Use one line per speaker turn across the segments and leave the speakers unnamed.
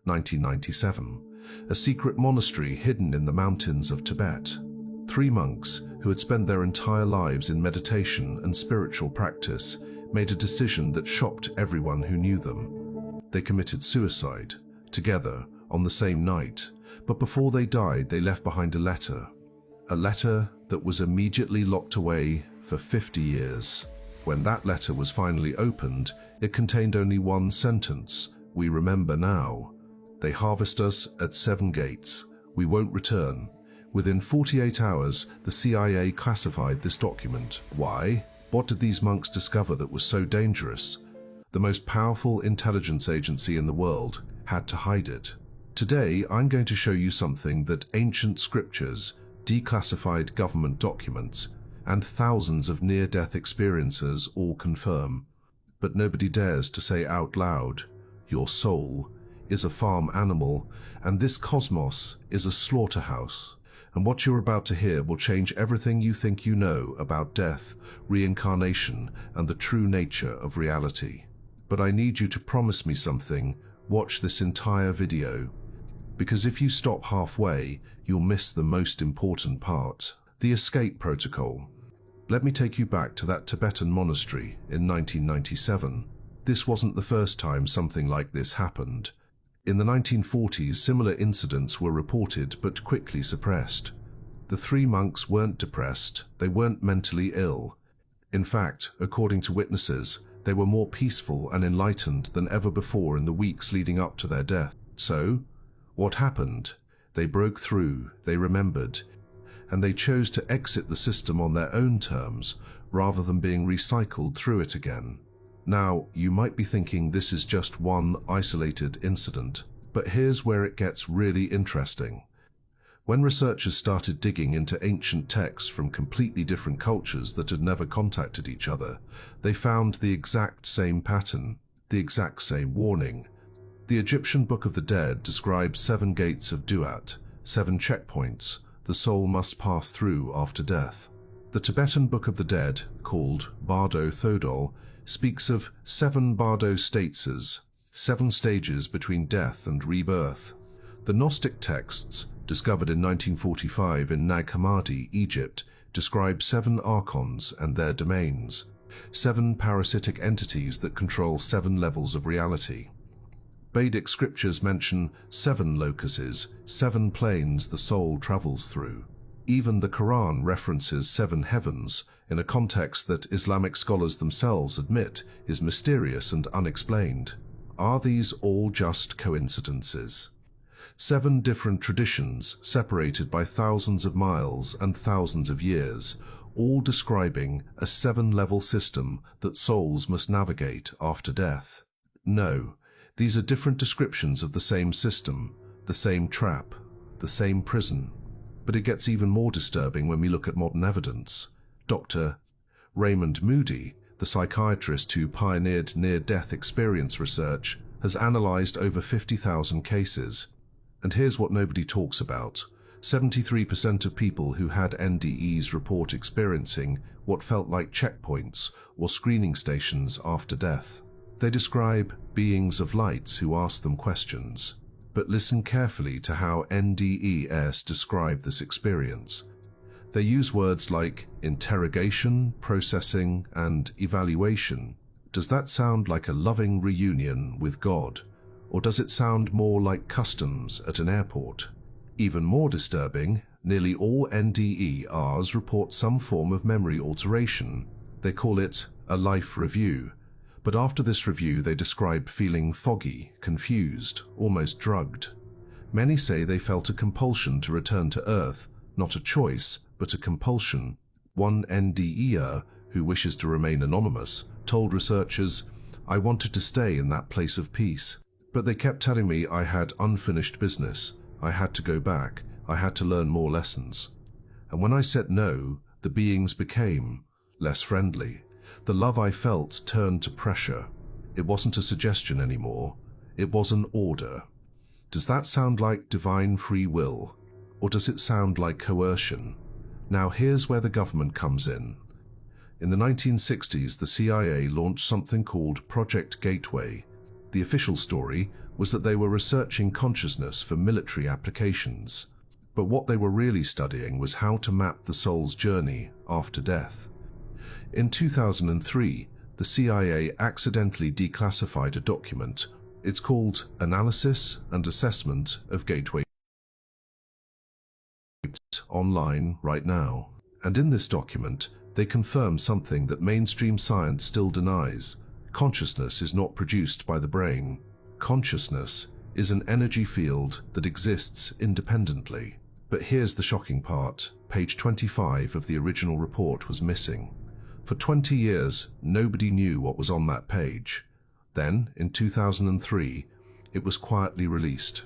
1997, a secret monastery hidden in the mountains of Tibet. 3 monks who had spent their entire lives in meditation and spiritual practice made a decision that shocked everyone who knew them. They committed suicide, together, on the same night, but before they died they left behind a letter that was immediately locked away for 50 years. When that letter was finally opened, it contained only one sentence: "We remember now. They harvest us at 7 gates. We won't return." Within 48 hours, the CIA classified this document. Why? What did these monks discover that was so dangerous? The most powerful intelligence agency in the world had to hide it. Today, I'm going to show you something that ancient scriptures, declassified government documents, and thousands of near-death experiences all confirm. But nobody dares to say out loud, your soul is a farm animal, and this cosmos is a slaughterhouse. And what you're about to hear will change everything you think you know about death, reincarnation, and the true nature of reality. But I need you to promise me something. Watch this entire video, because if you stop halfway, you'll miss the most important part. The escape protocol. Let me take you back to that Tibetan monastery in 1997. This wasn't the first time something like this happened. In the 1940s, similar incidents were reported but quickly suppressed. The 3 monks weren't depressed, they weren't mentally ill. In fact, according to witnesses, they were more peaceful and enlightened than ever before in the weeks leading up to their death. So, what happened? They broke through, they remembered, and they chose to exit the system on their own terms rather than being recycled through it again. Now, you might be thinking this is just one isolated incident, but here's where it gets really interesting. When researchers started digging into ancient texts from completely different cultures that had never contacted each other, they found the exact same pattern, the exact same warning. The Egyptian Book of the Dead describes 7 gates of Duat, 7 checkpoints the soul must pass through after death. The Tibetan Book of the Dead, called Bardo Thodol, speaks of 7 Bardo states, 7 stages between death and rebirth. The Gnostic texts, discovered in 1945 in Nag Hammadi, Egypt, describe 7 archons and their domains, 7 parasitic entities that control 7 levels of reality. Vedic scriptures mention 7 locuses, 7 planes the soul travels through. Even the Quran references 7 heavens, in a context that Islamic scholars themselves admit is mysterious and unexplained. Are these all just coincidences? 7 different traditions, separated by thousands of miles and thousands of years, all describing a 7-level system that souls must navigate after death. No, these are different descriptions of the same system, the same trap, the same prison. But it gets even more disturbing when we look at modern evidence. Dr. Raymond Moody, the psychiatrist who pioneered near-death experience research, has analyzed over 50,000 cases. And here's what nobody talks about. 73% of people who had NDEs report experiencing what felt like checkpoints or screening stations after death. They describe beings of light who ask them questions. But listen carefully to how NDEs describe this experience. They use words like interrogation, processing, and evaluation. Does that sound like a loving reunion with God? Or does it sound more like customs at an airport? Even more disturbing, nearly all NDEs report some form of memory alteration. They call it a life review. But after this review, they describe feeling foggy, confused, almost drugged. Many say they felt a compulsion to return to Earth, not a choice, but a compulsion. One NDEer, who wishes to remain anonymous, told researchers, "I wanted to stay in that place of peace, but they kept telling me I had unfinished business. I had to go back. I had to learn more lessons. And when I said no, the beings became less friendly. The love I felt turned to pressure. It wasn't a suggestion anymore. It was an order." Does that sound like divine free will? Or does it sound like coercion? Now here's where the government comes in. In the 1960s, the CIA launched something called Project Gateway. The official story was that they were researching consciousness for military applications, but what they were really studying was how to map the soul's journey after death. In 2003, the CIA accidentally declassified a document. It's called Analysis and Assessment of Gateway online right now. And in this document, they confirm something that mainstream science still denies. Consciousness is not produced by the brain. Consciousness is an energy field that exists independently. But here's the shocking part. Page 25 of the original report was missing. For 20 years, nobody knew what was on that page. Then, in 2003, it was quietly released.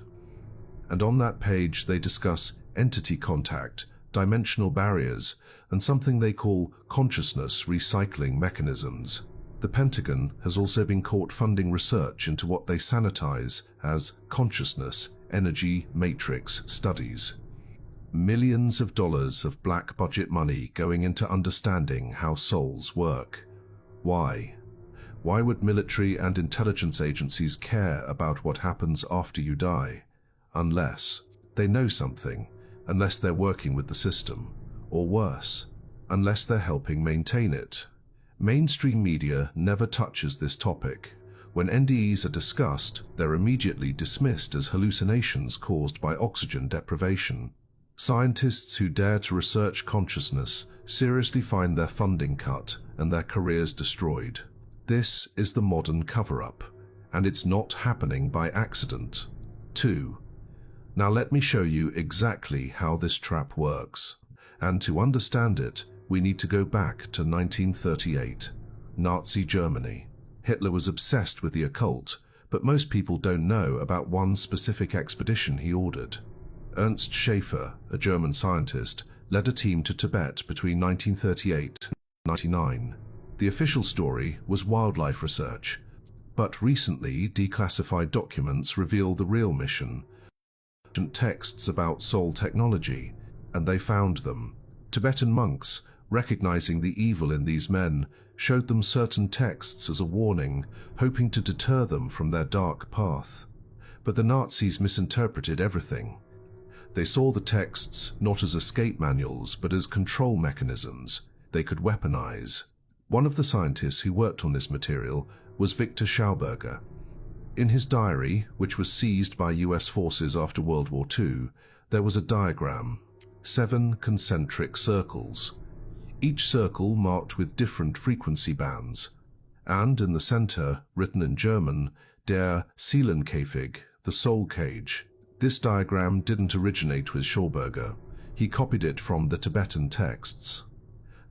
And on that page, they discuss entity contact, dimensional barriers, and something they call consciousness recycling mechanisms. The Pentagon has also been caught funding research into what they sanitize as consciousness energy matrix studies. Millions of dollars of black budget money going into understanding how souls work. Why? Why would military and intelligence agencies care about what happens after you die? Unless they know something, unless they're working with the system, or worse, unless they're helping maintain it. Mainstream media never touches this topic. When NDEs are discussed, they're immediately dismissed as hallucinations caused by oxygen deprivation. Scientists who dare to research consciousness seriously find their funding cut and their careers destroyed. This is the modern cover-up, and it's not happening by accident. 2. Now let me show you exactly how this trap works. And to understand it, we need to go back to 1938, Nazi Germany. Hitler was obsessed with the occult, but most people don't know about one specific expedition he ordered. Ernst Schaefer, a German scientist, led a team to Tibet between 1938 and 1999. The official story was wildlife research, but recently declassified documents reveal the real mission. Texts about soul technology, and they found them. Tibetan monks, recognizing the evil in these men, showed them certain texts as a warning, hoping to deter them from their dark path. But the Nazis misinterpreted everything. They saw the texts not as escape manuals, but as control mechanisms they could weaponize. One of the scientists who worked on this material was Victor Schauberger. In his diary, which was seized by US forces after World War II, there was a diagram, 7 concentric circles, each circle marked with different frequency bands, and in the center, written in German, der Seelenkäfig, the soul cage. This diagram didn't originate with Schauberger. He copied it from the Tibetan texts.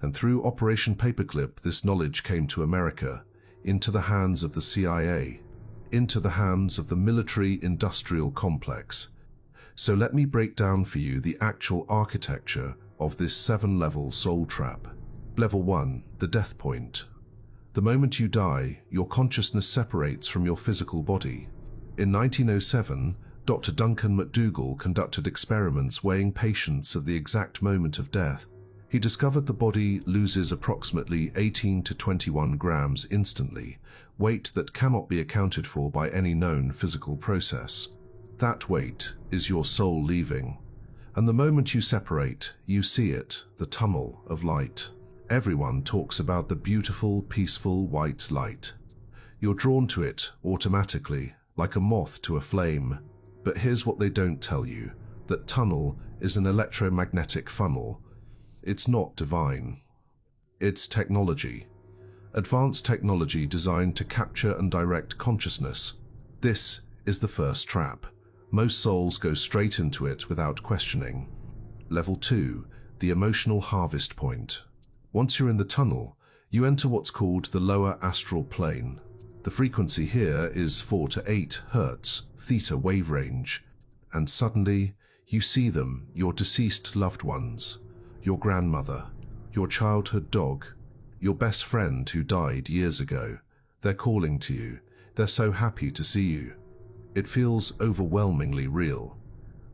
And through Operation Paperclip, this knowledge came to America, into the hands of the CIA, into the hands of the military-industrial complex. So let me break down for you the actual architecture of this 7-level soul trap. Level 1, the death point. The moment you die, your consciousness separates from your physical body. In 1907, Dr. Duncan McDougall conducted experiments weighing patients at the exact moment of death. He discovered the body loses approximately 18 to 21 grams instantly, weight that cannot be accounted for by any known physical process. That weight is your soul leaving. And the moment you separate, you see it, the tunnel of light. Everyone talks about the beautiful, peaceful white light. You're drawn to it automatically, like a moth to a flame. But here's what they don't tell you, that tunnel is an electromagnetic funnel. It's not divine. It's technology. Advanced technology designed to capture and direct consciousness. This is the first trap. Most souls go straight into it without questioning. Level 2, the emotional harvest point. Once you're in the tunnel, you enter what's called the lower astral plane. The frequency here is 4 to 8 Hz, theta wave range. And suddenly, you see them, your deceased loved ones, your grandmother, your childhood dog, your best friend who died years ago. They're calling to you. They're so happy to see you. It feels overwhelmingly real.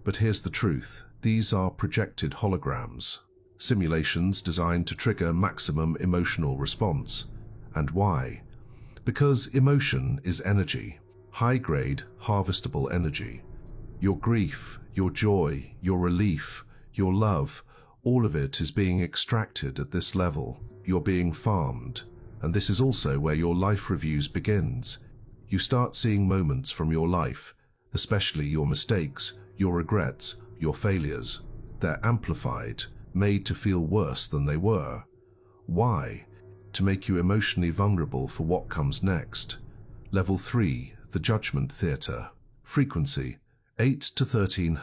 But here's the truth. These are projected holograms, simulations designed to trigger maximum emotional response. And why? Because emotion is energy. High-grade, harvestable energy. Your grief, your joy, your relief, your love, all of it is being extracted at this level. You're being farmed. And this is also where your life reviews begins. You start seeing moments from your life, especially your mistakes, your regrets, your failures. They're amplified, made to feel worse than they were. Why? To make you emotionally vulnerable for what comes next. Level 3, the Judgment Theatre. Frequency, 8 to 13